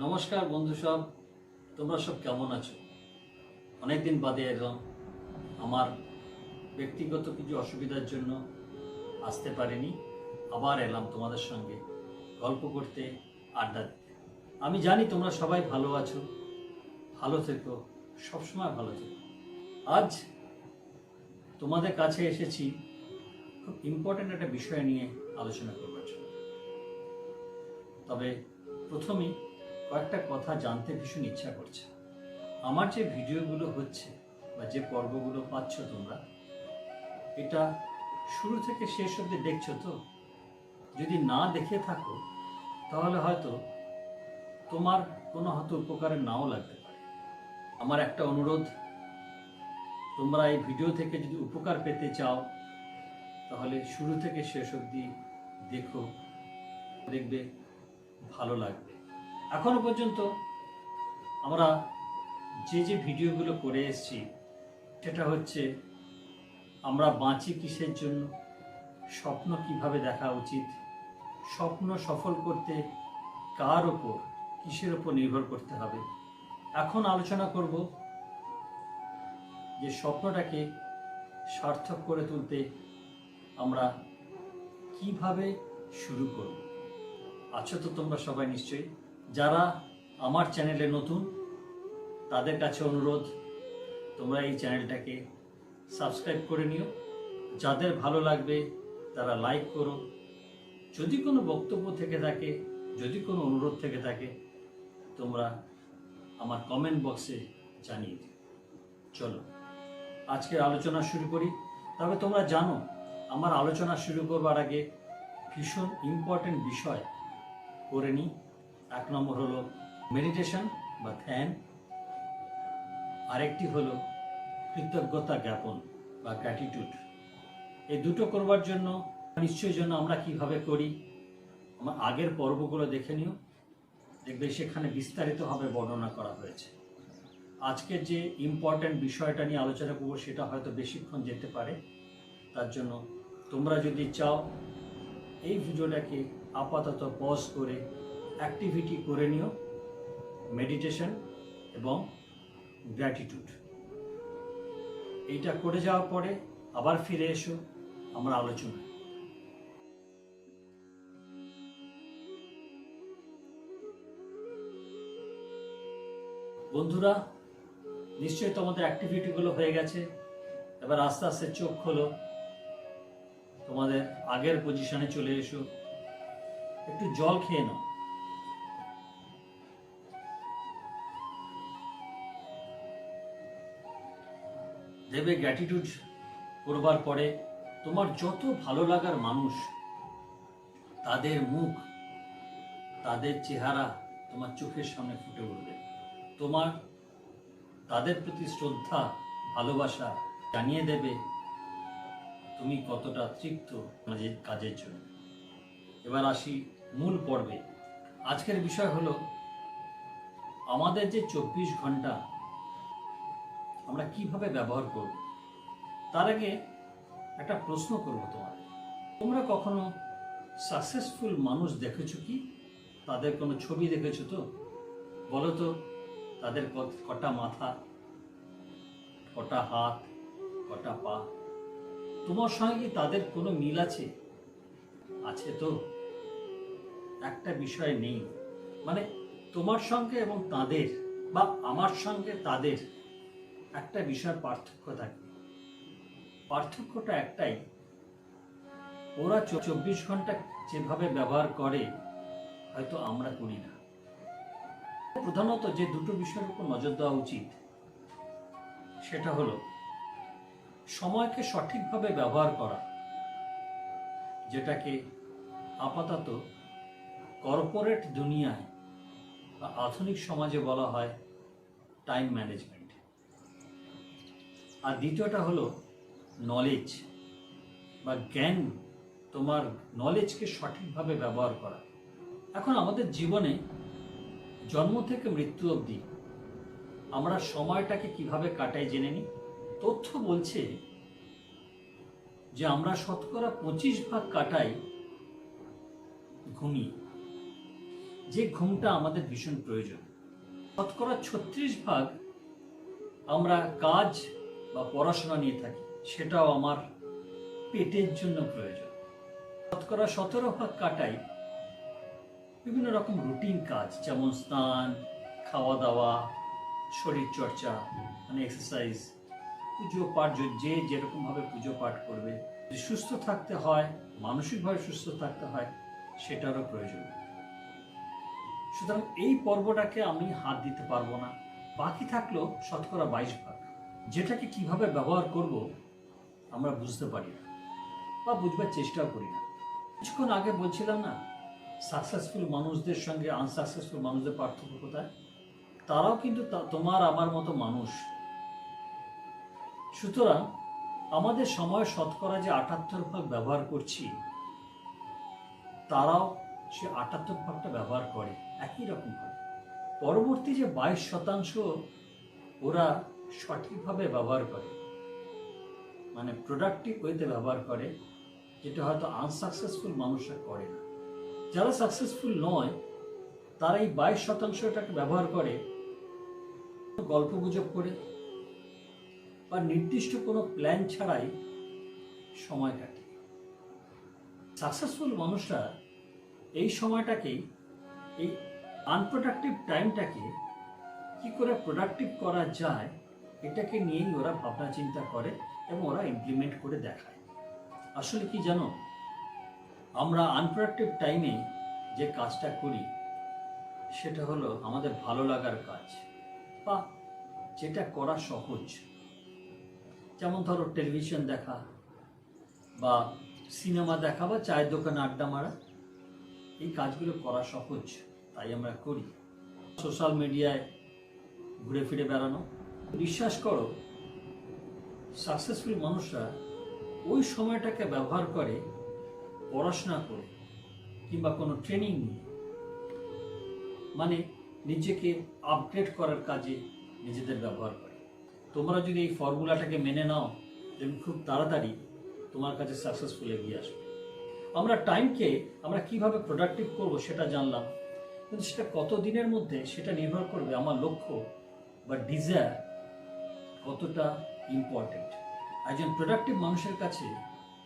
নমস্কার বন্ধু সব, তোমরা সব কেমন আছো? অনেকদিন বাদে এলাম। আমার ব্যক্তিগত কিছু অসুবিধার জন্য আসতে পারিনি। আবার এলাম তোমাদের সঙ্গে গল্প করতে, আড্ডা দিতে। আমি জানি তোমরা সবাই ভালো আছো, ভালো থেকো, সবসময় ভালো থেকো। আজ তোমাদের কাছে এসেছি খুব ইম্পর্ট্যান্ট একটা বিষয় নিয়ে আলোচনা করবার জন্য। তবে প্রথমেই কয়েকটা কথা জানতে ভীষণ ইচ্ছা করছে। আমার যে ভিডিওগুলো হচ্ছে বা যে পর্বগুলো পাচ্ছ তোমরা, এটা শুরু থেকে শেষ অবধি দেখছো তো? যদি না দেখে থাকো তাহলে হয়তো তোমার কোনো হয়তো উপকারে নাও লাগতে পারে। আমার একটা অনুরোধ, তোমরা এই ভিডিও থেকে যদি উপকার পেতে চাও তাহলে শুরু থেকে শেষ অবধি দেখো, দেখবে ভালো লাগবে। এখনো পর্যন্ত আমরা যে ভিডিওগুলো করে এসেছি সেটা হচ্ছে আমরা বাঁচি কিসের জন্য, স্বপ্ন কিভাবে দেখা উচিত, স্বপ্ন সফল করতে কার ওপর, কিসের ওপর নির্ভর করতে হবে। এখন আলোচনা করব যে স্বপ্নটাকে সার্থক করে তুলতে আমরা কিভাবে শুরু করব। আছো তো তোমরা সবাই নিশ্চয়ই? যারা আমার চ্যানেলে নতুন তাদের কাছে অনুরোধ, তোমরা এই চ্যানেলটাকে সাবস্ক্রাইব করে নিও। যাদের ভালো লাগবে তারা লাইক করো। যদি কোনো বক্তব্য থেকে থাকে, যদি কোনো অনুরোধ থেকে থাকে, তোমরা আমার কমেন্ট বক্সে জানিয়ে দিও। চলো আজকের আলোচনা শুরু করি। তবে তোমরা জানো, আমার আলোচনা শুরু করবার আগে ভীষণ ইম্পর্টেন্ট বিষয় করে নিই। 1 নম্বর হলো মেডিটেশন বা ধ্যান, আরেকটি হলো কৃতজ্ঞতা জ্ঞাপন বা গ্র্যাটিটিউড। এই দুটো করবার জন্য নিশ্চয়ই আমরা কিভাবে করি আমার আগের পর্বগুলো দেখে নিও, দেখবে সেখানে বিস্তারিতভাবে বর্ণনা করা হয়েছে। আজকের যে ইম্পর্ট্যান্ট বিষয়টা নিয়ে আলোচনা করব সেটা হয়তো বেশিক্ষণ যেতে পারে। তার জন্য তোমরা যদি চাও এই ভিডিওটাকে আপাতত পজ করে অ্যাক্টিভিটি করে নিও, মেডিটেশন এবং গ্র্যাটিটিউড। এইটা করে যাওয়ার পরে আবার ফিরে এসো আমরা আলোচনা। বন্ধুরা, নিশ্চয়ই তোমাদের অ্যাক্টিভিটিগুলো হয়ে গেছে। এবার আস্তে আস্তে চোখ খোলো, তোমাদের আগের পজিশনে চলে এসো, একটু জল খেয়ে নাও। দেবে গ্র্যাটিটিউড করবার পরে তোমার যত ভালো লাগার মানুষ, তাদের মুখ, তাদের চেহারা তোমার চোখের সামনে ফুটে উঠবে। তোমার তাদের প্রতি শ্রদ্ধা, ভালোবাসা জানিয়ে দেবে তুমি কতটা তৃপ্ত কাজের জন্য। এবার আসি মূল পর্বে। আজকের বিষয় হলো আমাদের যে 24 ঘন্টা আমরা কিভাবে ব্যবহার করব। তার আগে একটা প্রশ্ন করব তোমাদের। তোমরা কখনো সাকসেসফুল মানুষ দেখেছো কি? তাদের কোনো ছবি দেখেছো তো? বলো তো, তাদের কটা মাথা, কটা হাত, কটা পা? তোমার সঙ্গে কি তাদের কোনো মিল আছে? আছে তো? একটা বিষয় নেই, মানে তোমার সঙ্গে এবং তাদের বা আমার সঙ্গে তাদের একটা বিষয় পার্থক্য থাকে। পার্থক্যটা একটাই, ওরা 24 ঘন্টা যেভাবে ব্যবহার করে হয়তো আমরা করি না। প্রধানত যে দুটো বিষয়ের উপর নজর দেওয়া উচিত সেটা হলো সময়কে সঠিকভাবে ব্যবহার করা, যেটাকে আপাতত কর্পোরেট দুনিয়ায় বা আধুনিক সমাজে বলা হয় টাইম ম্যানেজমেন্ট। আর দ্বিতীয়টা হলো নলেজ বা জ্ঞান, তোমার নলেজকে সঠিকভাবে ব্যবহার করা। এখন আমাদের জীবনে জন্ম থেকে মৃত্যু অবধি আমরা সময়টাকে কিভাবে কাটাই জেনে নিই। তথ্য বলছে যে আমরা শতকরা 25 ভাগ কাটাই ঘুমিয়ে। যে ঘুমটা আমাদের ভীষণ প্রয়োজন। শতকরা 36% আমরা কাজ বা পড়াশোনা নিয়ে থাকি, সেটাও আমার পেটের জন্য প্রয়োজন। শতকরা 17% কাটাই বিভিন্ন রকম রুটিন কাজ, যেমন স্নান, খাওয়া দাওয়া, শরীর চর্চা মানে এক্সারসাইজ, পুজো পাঠ, যে যেরকমভাবে পুজো পাঠ করবে। যদি সুস্থ থাকতে হয়, মানসিকভাবে সুস্থ থাকতে হয়, সেটারও প্রয়োজন। সুতরাং এই পর্বটাকে আমি হাত দিতে পারবো না। বাকি থাকলো শতকরা 22%, যেটাকে কিভাবে ব্যবহার করব আমরা বুঝতে পারি না বা বুঝবার চেষ্টাও করি না। কিছুক্ষণ আগে বলছিলাম না, সাকসেসফুল মানুষদের সঙ্গে আনসাকসেসফুল মানুষদের পার্থক্য কোথায়? তারাও কিন্তু তোমার আমার মতো মানুষ। সুতরাং আমাদের সময় শতকরা যে 78% ব্যবহার করছি, তারাও সে 78%টা ব্যবহার করে একই রকম ভাবে। পরবর্তী যে 22% ওরা সঠিকভাবে ব্যবহার করে, মানে প্রোডাক্টিভ ওয়েতে ব্যবহার করে, যেটা হয়তো আনসাকসেসফুল মানুষরা করে না। যারা সাকসেসফুল নয় তারা এই 22%টাকে ব্যবহার করে গল্প গুজব করে বা নির্দিষ্ট কোনো প্ল্যান ছাড়াই সময় কাটে। সাকসেসফুল মানুষরা এই সময়টাকেই, এই আনপ্রোডাক্টিভ টাইমটাকে কি করে প্রোডাক্টিভ করা যায়, এটাকে নিয়েই ওরা ভাবনা চিন্তা করে এবং ওরা ইমপ্লিমেন্ট করে দেখায়। আসলে কি জানো, আমরা আনপ্রোডাক্টিভ টাইমে যে কাজটা করি সেটা হলো আমাদের ভালো লাগার কাজ বা যেটা করা সহজ। যেমন ধরো টেলিভিশন দেখা বা সিনেমা দেখা বা চায়ের দোকানে আড্ডা মারা, এই কাজগুলো করা সহজ, তাই আমরা করি। সোশ্যাল মিডিয়ায় ঘুরে ফিরে বেড়ানো। বিশ্বাস করো, সাকসেসফুল মানুষরা ওই সময়টাকে ব্যবহার করে পড়াশোনা করে কিংবা কোনো ট্রেনিং নিয়ে, মানে নিজেকে আপগ্রেড করার কাজে নিজেদের ব্যবহার করে। তোমরা যদি এই ফর্মুলাটাকে মেনে নাও, দেখবে খুব তাড়াতাড়ি তোমার কাছে সাকসেসফুল এগিয়ে আসবে। আমরা টাইমকে আমরা কিভাবে প্রোডাক্টিভ করব সেটা জানলাম, কিন্তু সেটা কত দিনের মধ্যে সেটা নির্ভর করবে আমার লক্ষ্য বা ডিজায়ার কতটা ইম্পর্টেন্ট। একজন প্রোডাক্টিভ মানুষের কাছে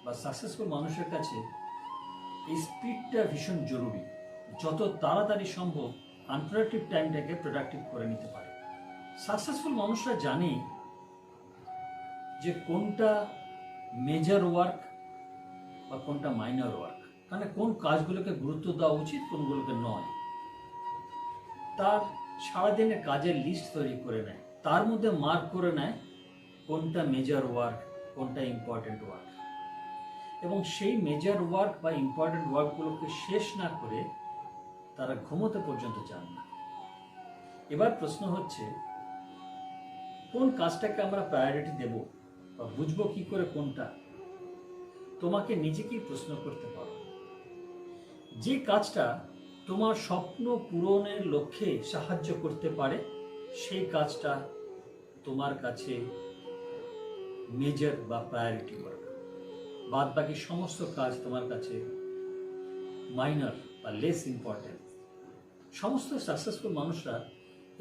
বা সাকসেসফুল মানুষের কাছে এই স্পিডটা ভীষণ জরুরি। যত তাড়াতাড়ি সম্ভব আনপ্রোডাক্টিভ টাইমটাকে প্রোডাক্টিভ করে নিতে পারে। সাকসেসফুল মানুষরা জানে যে কোনটা মেজর ওয়ার্ক বা কোনটা মাইনর ওয়ার্ক, মানে কোন কাজগুলোকে গুরুত্ব দেওয়া উচিত, কোনগুলোকে নয়। তার সারাদিনের কাজের লিস্ট তৈরি করে নেয়, তার মধ্যে মার্ক করে নেয় কোনটা মেজর ওয়ার্ক, কোনটা ইম্পর্টেন্ট ওয়ার্ক, এবং সেই মেজর ওয়ার্ক বা ইম্পর্টেন্ট ওয়ার্কগুলোকে শেষ না করে তারা ঘুমোতে পর্যন্ত চান না। এবার প্রশ্ন হচ্ছে, কোন কাজটাকে আমরা প্রায়োরিটি দেব বা বুঝবো কি করে কোনটা? তোমাকে নিজেকেই প্রশ্ন করতে পারো, যে কাজটা তোমার স্বপ্ন পূরণের লক্ষ্যে সাহায্য করতে পারে সেই কাজটা তোমার কাছে মেজর বা প্রায়োরিটি ওয়ার্ক। বাদ বাকি সমস্ত কাজ তোমার কাছে মাইনর বা লেস ইম্পর্টেন্ট। সমস্ত সাকসেসফুল মানুষরা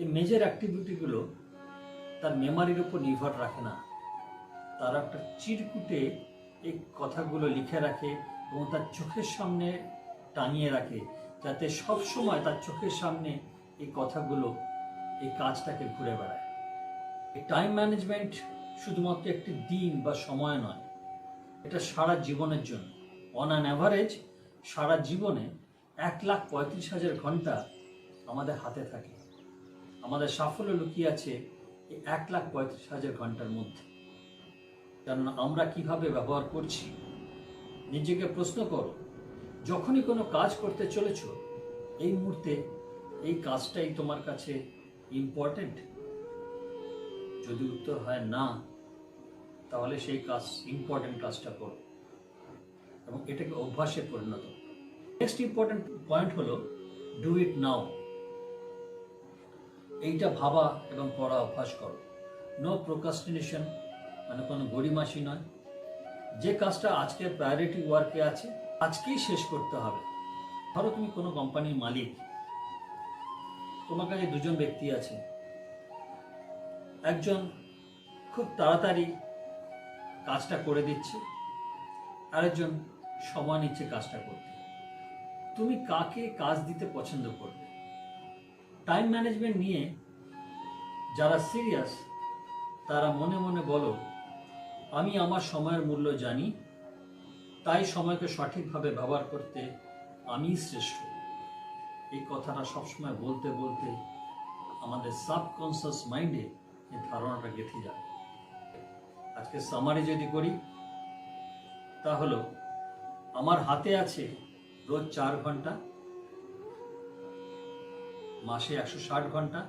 এই মেজর অ্যাক্টিভিটিগুলো তার মেমারির উপর নির্ভর রাখে না, তারা একটা চিরকুটে এই কথাগুলো লিখে রাখে এবং তার চোখের সামনে টাঙিয়ে রাখে, যাতে সব সময় তার চোখের সামনে এই কথাগুলো এই কাজটাকে ঘুরে বেড়ায়। এই টাইম ম্যানেজমেন্ট শুধুমাত্র একটি দিন বা সময় নয়, এটা সারা জীবনের জন্য। অন অ্যান অ্যাভারেজ সারা জীবনে 1,35,000 ঘন্টা আমাদের হাতে থাকে। আমাদের সাফল্য লুকিয়ে আছে এই 1,35,000 ঘন্টার মধ্যে। কেননা আমরা কিভাবে ব্যবহার করছি, নিজেকে প্রশ্ন করো। যখনই কোনো কাজ করতে চলেছ, এই মুহূর্তে এই কাজটাই তোমার কাছে ইম্পর্টেন্ট? যদি উত্তর হয় না, তাহলে সেই কাজ, ইম্পর্টেন্ট কাজটা করো এবং এটাকে অভ্যাসে পরিণত করো। নেক্সট ইম্পর্টেন্ট পয়েন্ট হলো ডু ইট নাও। এইটা ভাবা এবং করা অভ্যাস করো। নো প্রোক্রাস্টিনেশন, মানে কোনো গড়িমাসি নয়। যে কাজটা আজকের প্রায়োরিটি ওয়ার্কে আছে, আজকেই শেষ করতে হবে। ধরো তুমি কোনো কোম্পানির মালিক, তোমার কাছে দুজন ব্যক্তি আছে। একজন খুব তাড়াতাড়ি কাজটা করে দিচ্ছে, আরেকজন সময় নিচ্ছে কাজটা করতে। তুমি কাকে কাজ দিতে পছন্দ করবে? টাইম ম্যানেজমেন্ট নিয়ে যারা সিরিয়াস তারা মনে মনে বলো, আমি আমার সময়ের মূল্য জানি, তাই সময়কে সঠিকভাবে ব্যবহার করতে আমি শ্রেষ্ঠ। এই কথাটা সবসময় বলতে বলতে আমাদের সাবকনসিয়াস মাইন্ডে এই ধারণাটা গেঁথে যাবে। আজকে সামারি যদি করি, তা হলো আমার হাতে আছে রোজ 4 ঘন্টা, মাসে 160 ঘন্টা,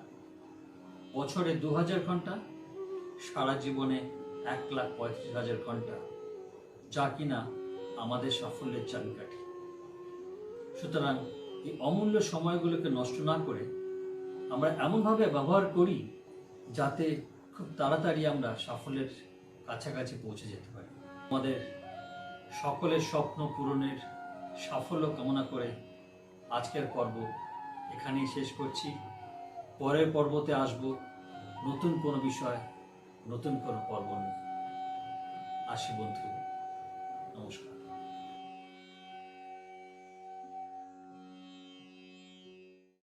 বছরে 2000 ঘন্টা, সারা জীবনে 1,35,000 ঘন্টা, যা কিনা আমাদের সাফল্যের চাবিকাঠি। সুতরাং এই অমূল্য সময়গুলোকে নষ্ট না করে আমরা এমনভাবে ব্যবহার করি যাতে খুব তাড়াতাড়ি আমরা সাফল্যের কাছাকাছি পৌঁছে যেতে পারি। আমাদের সকলের স্বপ্ন পূরণের সাফল্য কামনা করে আজকের পর্ব এখানেই শেষ করছি। পরের পর্বতে আসব নতুন কোনো বিষয়, নতুন কোনো পর্ব নিয়ে। আসি বন্ধু, নমস্কার।